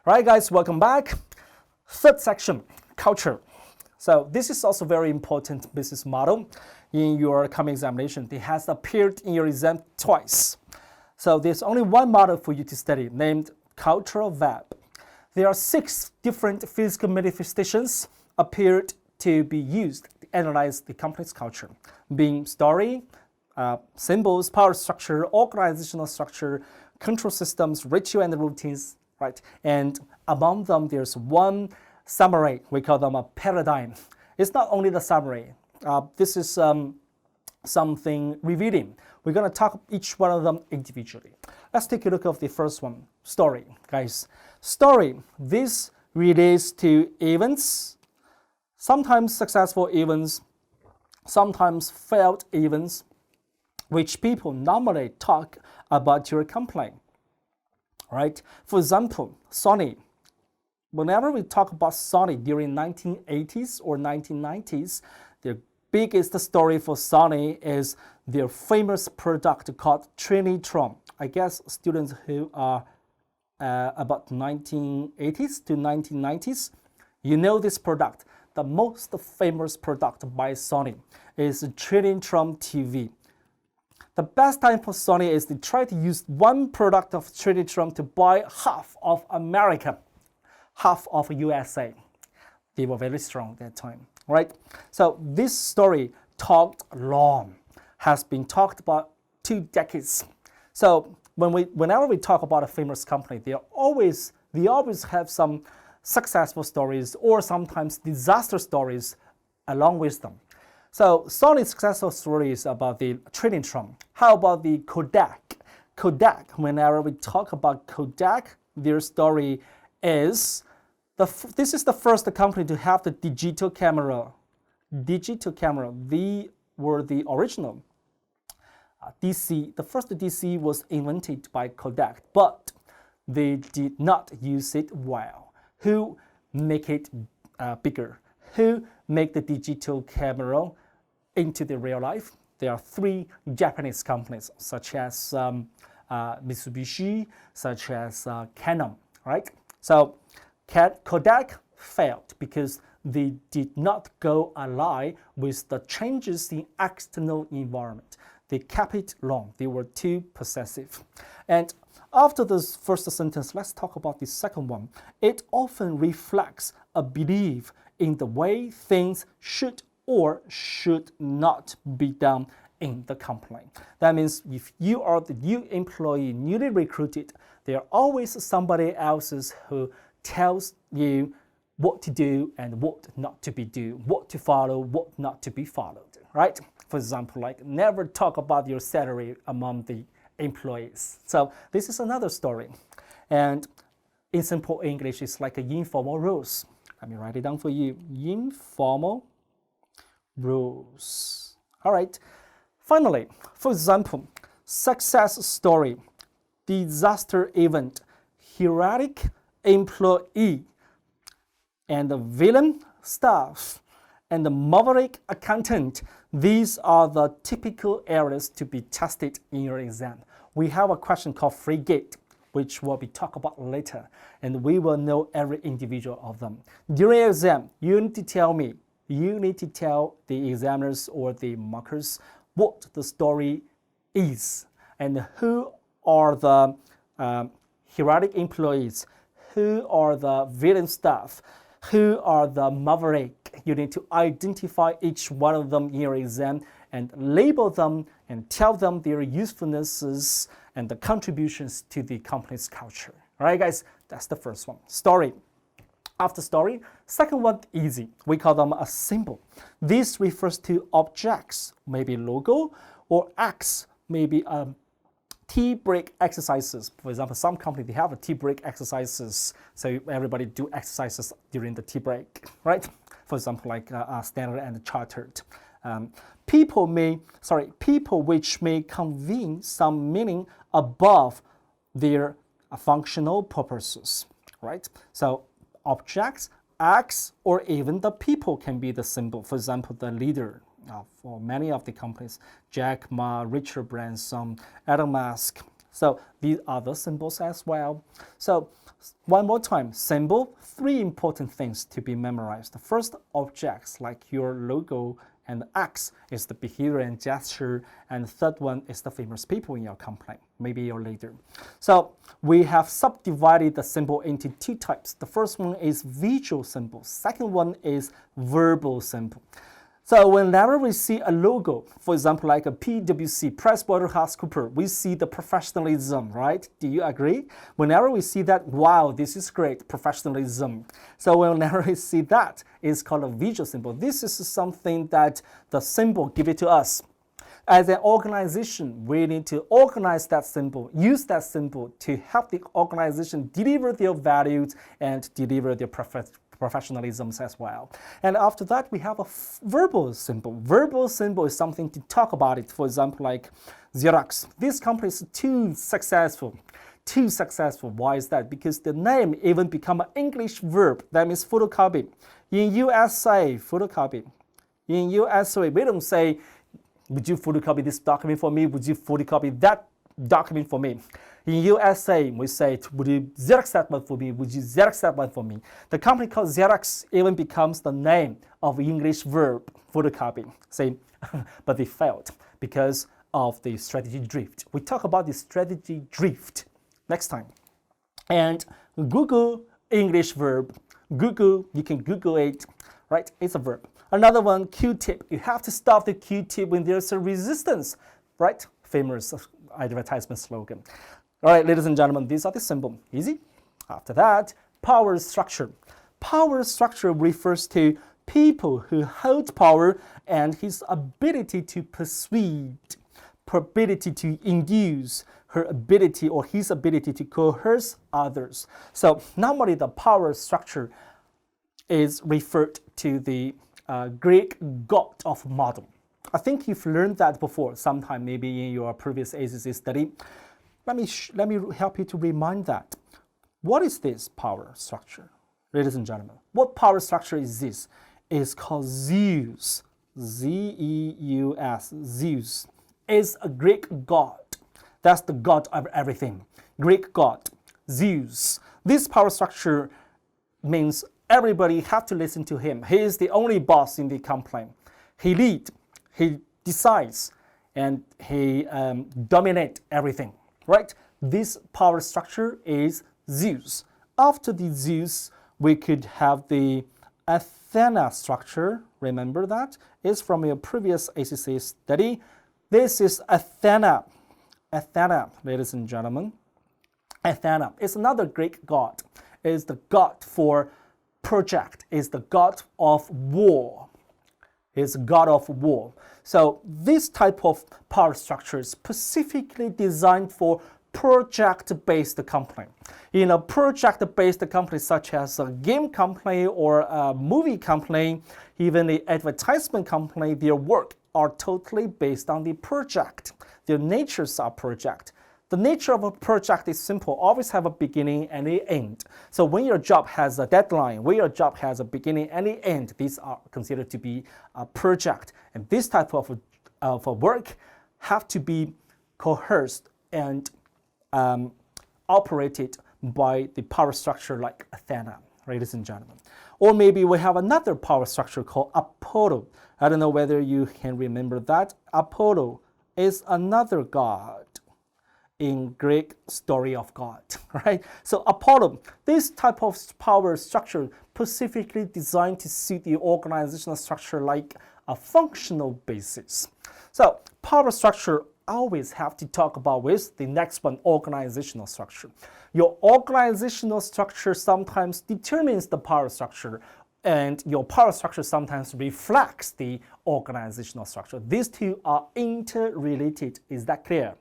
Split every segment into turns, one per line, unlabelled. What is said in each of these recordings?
All right, guys, welcome back. Third section, culture. So this is also very important business model in your coming examination. It has appeared in your exam twice. So there's only one model for you to study named cultural web. There are 6 different physical manifestations appeared to be used to analyze the company's culture, being story, symbols, power structure, organizational structure, control systems, ritual and routines, right? And among them, there's one summary. We call them a paradigm. It's not only the summary. This is something revealing. We're going to talk each one of them individually. Let's take a look at the first one, story, guys. Story, this relates to events, sometimes successful events, sometimes failed events, which people normally talk about your company, right? For example, Sony. Whenever we talk about Sony during 1980s or 1990s, the biggest story for Sony is their famous product called Trinitron. I guess students who are about 1980s to 1990s, you know this product. The most famous product by Sony is Trinitron TV. The best time for Sony is to try to use one product of Trinitron to buy half of America, half of USA. They were very strong at that time, right? So this story talked long, has been talked about 2 decades. So whenever we talk about a famous company, they always have some successful stories or sometimes disaster stories along with them. So Sony's successful story is about the Trinitron. How about the Kodak? Kodak, whenever we talk about Kodak, their story is, this is the first company to have the digital camera. Digital camera, they were the original. DC, the first DC was invented by Kodak, but they did not use it well. Who make it bigger? Who make the digital camera into the real life? There are 3 Japanese companies, such as Mitsubishi, such as Canon, right? So Kodak failed because they did not go along with the changes in external environment. They kept it long. They were too possessive. And after this first sentence, let's talk about the second one. It often reflects a belief in the way things should or should not be done in the company. That means if you are the new employee, newly recruited, there are always somebody else who tells you what to do and what not to be do, what to follow, what not to be followed, right? For example, like never talk about your salary among the employees. So this is another story. And in simple English, it's like an informal rules. Let me write it down for you. Informal rules. All right. Finally, for example, success story, disaster event, heroic employee, and the villain staff, and the maverick accountant. These are the typical areas to be tested in your exam. We have a question called frigate, which will be talked about later, and we will know every individual of them. During your exam, you need to tell me, you need to tell the examiners or the markers what the story is, and who are the heroic employees, who are the villain staff, who are the maverick. You need to identify each one of them in your exam and label them and tell them their usefulnesses and the contributions to the company's culture. All right, guys, that's the first one. Story. After story, second one, easy. We call them a symbol. This refers to objects, maybe logo, or X, maybe tea break exercises. For example, some company, they have a tea break exercises. So everybody do exercises during the tea break, right? For example, like Standard and Chartered. People which may convey some meaning above their functional purposes, right? So objects, X, or even the people can be the symbol. For example, the leader for many of the companies, Jack Ma, Richard Branson, Elon Musk, So these are the symbols as well. So one more time, symbol, three important things to be memorized. The first, objects like your logo, and X is the behavior and gesture, and the third one is the famous people in your company, maybe your leader. So we have subdivided the symbol into two types. The first one is visual symbol. Second one is verbal symbol. So whenever we see a logo, for example, like a PwC, PricewaterhouseCoopers, we see the professionalism, right? Do you agree? Whenever we see that, wow, this is great, professionalism. So whenever we see that, it's called a visual symbol. This is something that the symbol give it to us. As an organization, we need to organize that symbol, use that symbol to help the organization deliver their values and deliver their professionalism as well. And after that, we have a verbal symbol. Verbal symbol is something to talk about it. For example, like Xerox. This company is too successful. Too successful. Why is that? Because the name even become an English verb. That means photocopy. In USA, photocopy. In USA, we don't say, would you photocopy this document for me? Would you photocopy that document for me? In USA, we say, would you Xerox that one for me? Would you Xerox that one for me? The company called Xerox even becomes the name of English verb, photocopy. See, but they failed because of the strategy drift. We talk about the strategy drift next time. And Google English verb. Google, you can Google it, right? It's a verb. Another one, Q-tip. You have to stop the Q-tip when there's a resistance, right? Famous advertisement slogan. All right, ladies and gentlemen, these are the symbols. Easy. After that, power structure. Power structure refers to people who hold power and his ability to persuade, ability to induce, her ability or his ability to coerce others. So normally the power structure is referred to the Greek god of model. I think you've learned that before, sometime maybe in your previous ACCA study. Let me help you to remind that. What is this power structure, ladies and gentlemen? What power structure is this? It's called Zeus. Z-E-U-S. Zeus is a Greek god. That's the god of everything. Greek god, Zeus. This power structure means everybody have to listen to him. He is the only boss in the company. He leads, he decides, and he dominates everything. Right? This power structure is Zeus. After the Zeus, we could have the Athena structure. Remember that? It's from your previous ACCA study. This is Athena. Athena, ladies and gentlemen. Athena is another Greek god. It is the god for project. It's the god of war. It's god of war. So this type of power structure is specifically designed for project-based company. In a project-based company such as a game company or a movie company, even the advertisement company, their work are totally based on the project. Their natures are project. The nature of a project is simple, always have a beginning and an end. So when your job has a deadline, when your job has a beginning and an end, these are considered to be a project. And this type of work have to be coerced and operated by the power structure like Athena, ladies and gentlemen. Or maybe we have another power structure called Apollo. I don't know whether you can remember that. Apollo is another god in Greek story of God, right? So Apollo, this type of power structure specifically designed to suit the organizational structure like a functional basis. So power structure always have to talk about with the next one, organizational structure. Your organizational structure sometimes determines the power structure, and your power structure sometimes reflects the organizational structure. These two are interrelated. Is that clear?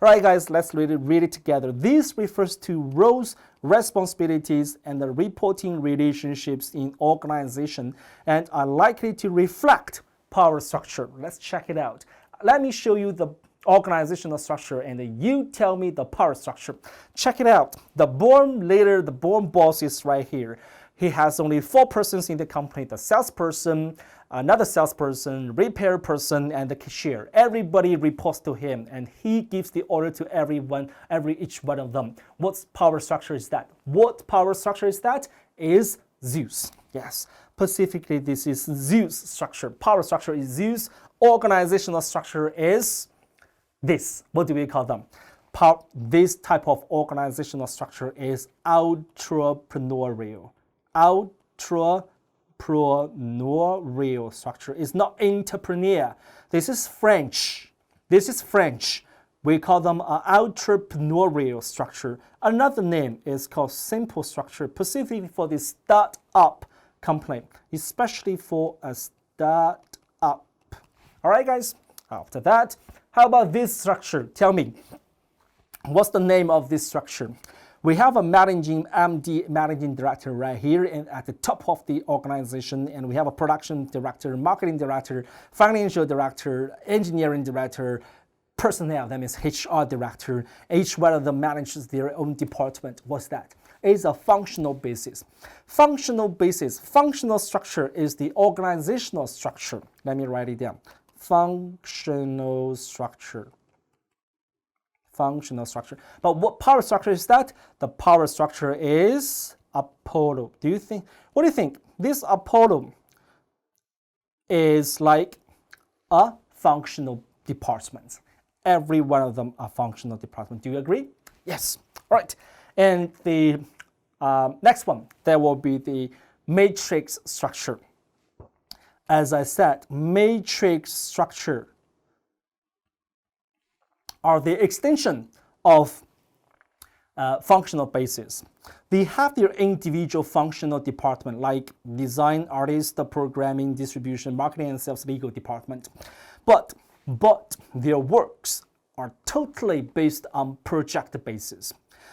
All right, guys, let's read it together. This refers to roles, responsibilities, and the reporting relationships in organization and are likely to reflect power structure. Let's check it out. Let me show you the organizational structure, and you tell me the power structure. Check it out. The born leader, the born boss is right here. He has only 4 persons in the company: the salesperson, another salesperson, repair person, and the cashier. Everybody reports to him, and he gives the order to each one of them. What power structure is that? What power structure is that? Is Zeus. Yes, specifically this is Zeus structure. Power structure is Zeus. Organizational structure is this. What do we call them? This type of organizational structure is entrepreneurial. Entrepreneurial structure is not entrepreneur. This is French. We call them an entrepreneurial structure. Another name is called simple structure, specifically for the start-up company, especially for a start-up. All right, guys. After that, how about this structure? Tell me, what's the name of this structure? We have a managing director right here and at the top of the organization, and we have a production director, marketing director, financial director, engineering director, personnel, that means HR director. Each one of them manages their own department. What's that? It's a functional basis. Functional structure is the organizational structure. Let me write it down. Functional structure. But what power structure is that? The power structure is Apollo. What do you think? This Apollo is like a functional department. Every one of them are functional department. Do you agree? Yes. All right. And the next one, there will be the matrix structure. As I said, matrix structure are the extension of functional basis. They have their individual functional department like design, artist, programming, distribution, marketing, and sales, legal department. But their works are totally based on project basis.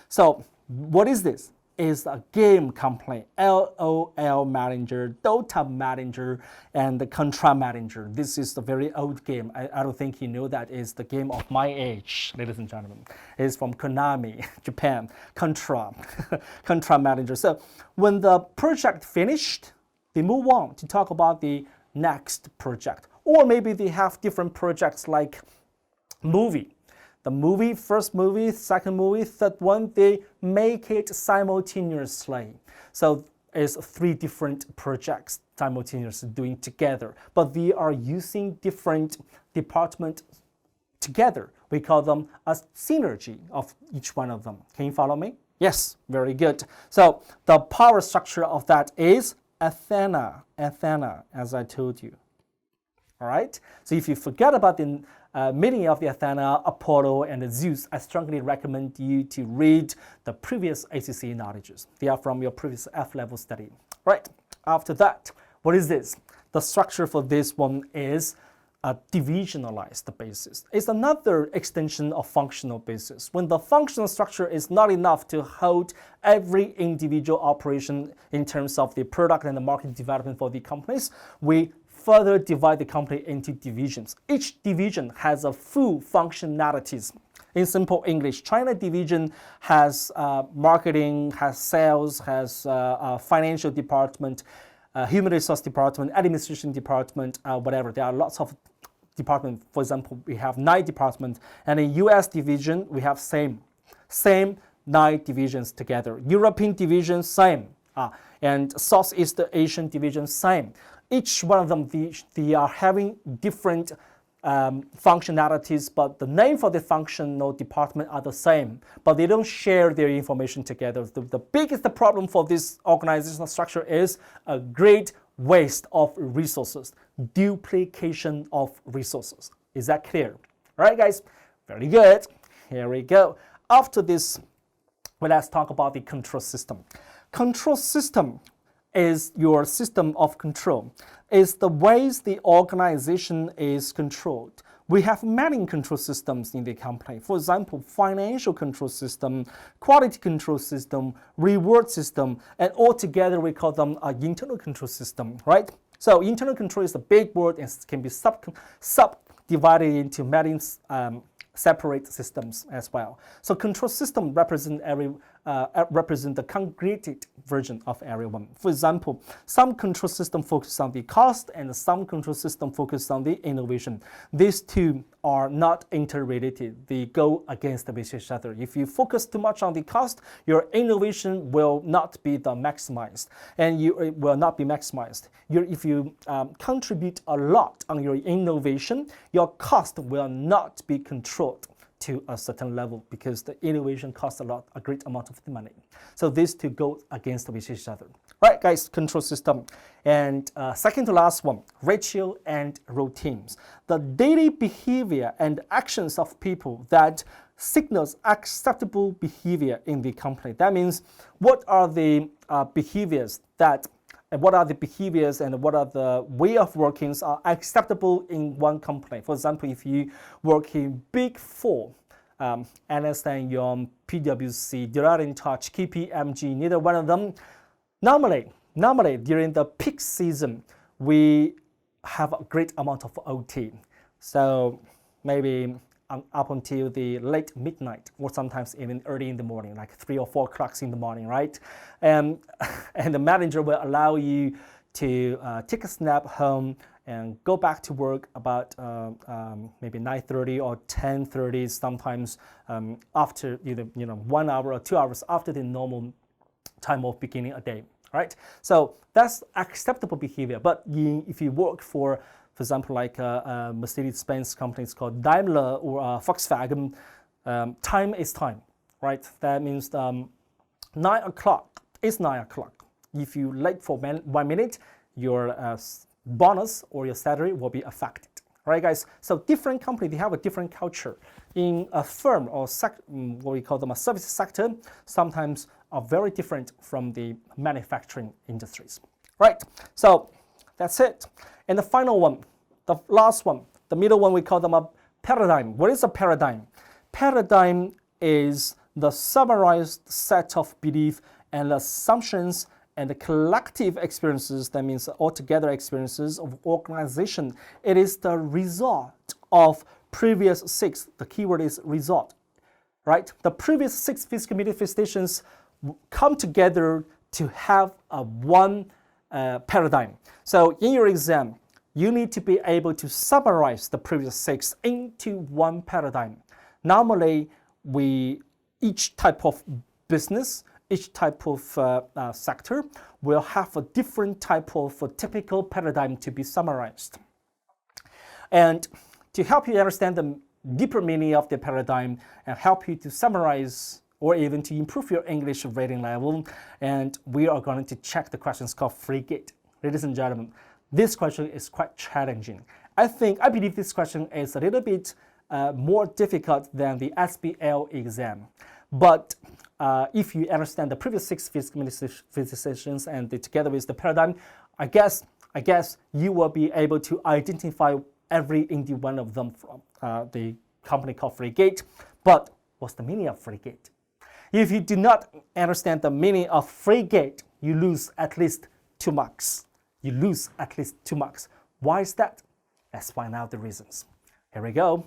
So what is this? Is a game company, LOL manager, Dota manager, and the Contra manager. This is a very old game. I don't think you know that is the game of my age, ladies and gentlemen. It's from Konami, Japan, Contra, Contra manager. So when the project finished, they move on to talk about the next project. Or maybe they have different projects like movie. The movie, first movie, second movie, third one, they make it simultaneously. So it's 3 different projects simultaneously doing together. But they are using different departments together. We call them a synergy of each one of them. Can you follow me? Yes, very good. So the power structure of that is Athena, as I told you. All right? So if you forget about the meaning of the Athena, Apollo, and the Zeus, I strongly recommend you to read the previous ACCA knowledges. They are from your previous F-level study. Right, after that, what is this? The structure for this one is a divisionalized basis. It's another extension of functional basis. When the functional structure is not enough to hold every individual operation in terms of the product and the market development for the companies, we further divide the company into divisions. Each division has a full functionalities. In simple English, China division has marketing, has sales, has financial department, human resource department, administration department, whatever. There are lots of departments. For example, we have 9 departments, and in US division, we have same 9 divisions together. European division, same. And Southeast Asian division, same. Each one of them, they are having different functionalities, but the name for the functional department are the same, but they don't share their information together. The biggest problem for this organizational structure is a great waste of resources, duplication of resources. Is that clear? All right, guys, very good. Here we go. After this, let's talk about the control system. Control system is your system of control. It's the ways the organization is controlled. We have many control systems in the company. For example, financial control system, quality control system, reward system, and all together we call them an internal control system, right? So internal control is a big word and can be subdivided into many separate systems as well. So control system represent the congregated version of area 1. For example, some control system focus on the cost and some control system focus on the innovation. These two are not interrelated. They go against each other. If you focus too much on the cost, your innovation will not be maximized, and it will not be maximized. If you contribute a lot on your innovation, your cost will not be controlled to a certain level because the innovation costs a great amount of money. So these two go against each other. Right, guys, control system. And second to last one, ratio and routines. The daily behavior and actions of people that signals acceptable behavior in the company. That means what are the behaviors and what are the way of workings are acceptable in one company. For example, if you work in Big Four, Ernst & Young, PwC, Deloitte & Touch, KPMG, neither one of them. Normally during the peak season, we have a great amount of OT. So maybe up until the late midnight, or sometimes even early in the morning, like 3 or 4 o'clock in the morning, right? And the manager will allow you to take a snap home and go back to work about maybe 9:30 or 10:30, sometimes after either 1 hour or 2 hours after the normal time of beginning a day, right? So that's acceptable behavior. But if you work for example, like a Mercedes-Benz company, it's called Daimler or Volkswagen, time is time, right? That means 9 o'clock is 9 o'clock. If you late for 1 minute, your bonus or your salary will be affected, right, guys? So different company, they have a different culture. In a firm or what we call them a service sector, sometimes are very different from the manufacturing industries, right? So that's it. And the final one, the last one, the middle one, we call them a paradigm. What is a paradigm? Paradigm is the summarized set of belief and assumptions and the collective experiences, that means altogether experiences of organization. It is the result of previous 6, the keyword is result, right? The previous 6 physical manifestations come together to have one paradigm. So in your exam, you need to be able to summarize the previous 6 into one paradigm. Normally, each type of business, each type of sector will have a different type of typical paradigm to be summarized. And to help you understand the deeper meaning of the paradigm and help you to summarize or even to improve your English rating level, and we are going to check the questions called frigate. Ladies and gentlemen, this question is quite challenging. I believe this question is a little bit more difficult than the SBL exam. But if you understand the previous 6 physical manifestations and together with the paradigm, I guess you will be able to identify every individual one of them from the company called frigate. But what's the meaning of frigate? If you do not understand the meaning of frigate, you lose at least 2 marks. You lose at least 2 marks. Why is that? Let's find out the reasons. Here we go.